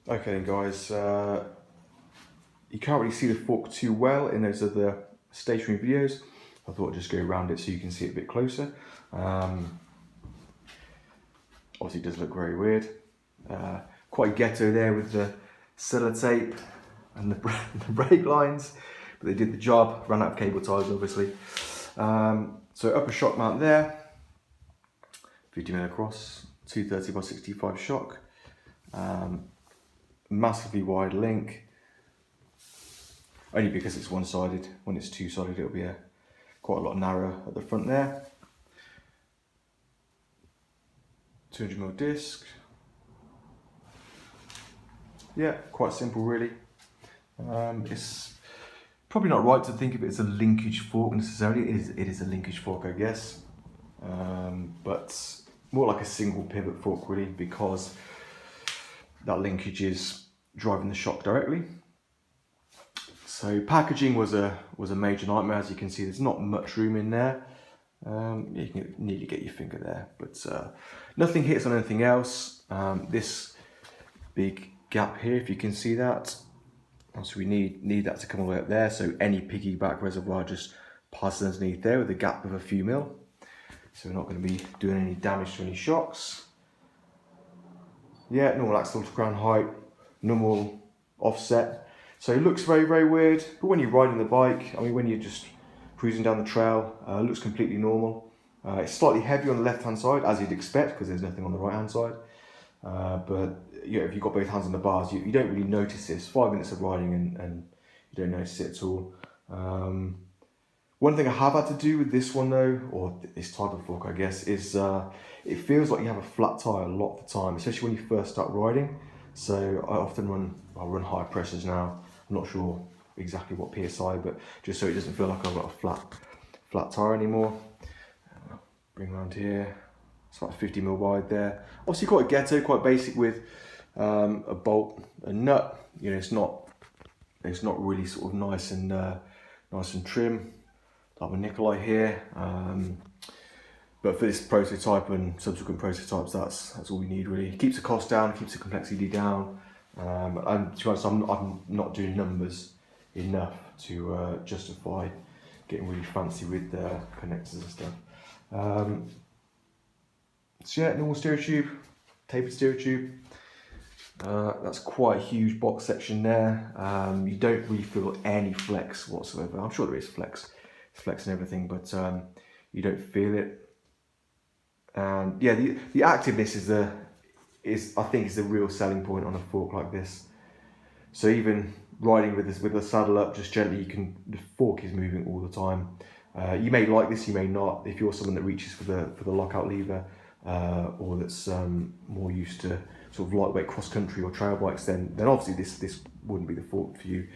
Okay then guys, you can't really see the fork too well in those other stationary videos. I thought I'd just go around it so you can see it a bit closer. Obviously it does look very weird. Quite ghetto there with the sellotape and the brake lines, but they did the job, ran out of cable ties obviously. So upper shock mount there, 50mm across, 230 by 65 shock. Massively wide link, only because it's one-sided. When it's two-sided it'll be quite a lot narrower at the front there. 200mm disc. Yeah, quite simple really. It's probably not right to think of it as a linkage fork necessarily. It is a linkage fork, I guess, but more like a single pivot fork really, because that linkage is driving the shock directly. So packaging was a major nightmare. As you can see, there's not much room in there. You can nearly get your finger there, but nothing hits on anything else. This big gap here, if you can see that, so we need that to come all the way up there. So any piggyback reservoir just passes underneath there with a gap of a few mil. So we're not going to be doing any damage to any shocks. Yeah, normal axle to ground height, normal offset. So it looks very, very weird, but when you're riding the bike, I mean, when you're just cruising down the trail, it looks completely normal. It's slightly heavier on the left-hand side, as you'd expect, because there's nothing on the right-hand side. But yeah, if you've got both hands on the bars, you don't really notice this. 5 minutes of riding and you don't notice it at all. One thing I have had to do with this one though, or this type of fork I guess, is it feels like you have a flat tyre a lot of the time, especially when you first start riding. So I often run high pressures now. I'm not sure exactly what PSI, but just so it doesn't feel like I've got a flat tyre anymore. Bring around here, it's about 50mm wide there. Obviously quite ghetto, quite basic with a bolt, a nut. You know, it's not really sort of nice and trim. Type of Nikolai here, but for this prototype and subsequent prototypes, that's all we need really. It keeps the cost down, keeps the complexity down, and to be honest, I'm not doing numbers enough to justify getting really fancy with connectors and stuff. So yeah, normal stereo tube, tapered stereo tube. That's quite a huge box section there. You don't really feel any flex whatsoever. I'm sure there is flex and everything, but you don't feel it. And yeah, the activeness is I think is the real selling point on a fork like this. So even riding with the saddle up just gently, the fork is moving all the time. You may like this, you may not. If you're someone that reaches for the lockout lever, or that's more used to sort of lightweight cross country or trail bikes, then obviously this wouldn't be the fork for you.